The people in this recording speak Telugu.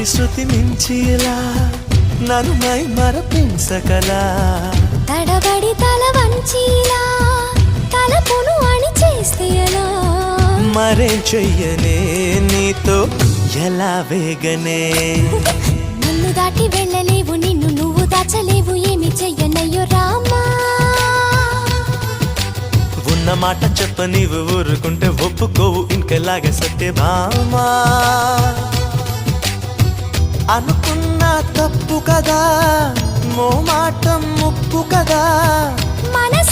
శృతి మించిలా నన్ను మై మరపించకలా తడబడి తల వంచిలా తలపును అని చేస్తే ఎలా మరేం చెయ్యనే నీతో ఎలా వేగనే నన్ను దాటి వెళ్ళలేవు నిన్ను నువ్వు దాచలేవు ఏమి చెయ్యనయ్యో రామా ఉన్న మాట చెప్ప నీవు ఊరుకుంటే ఒప్పుకోవు ఇంకలాగే సత్యభామా అనుకున్నా తప్పు కదా మో మాట ముప్పు కదా మనస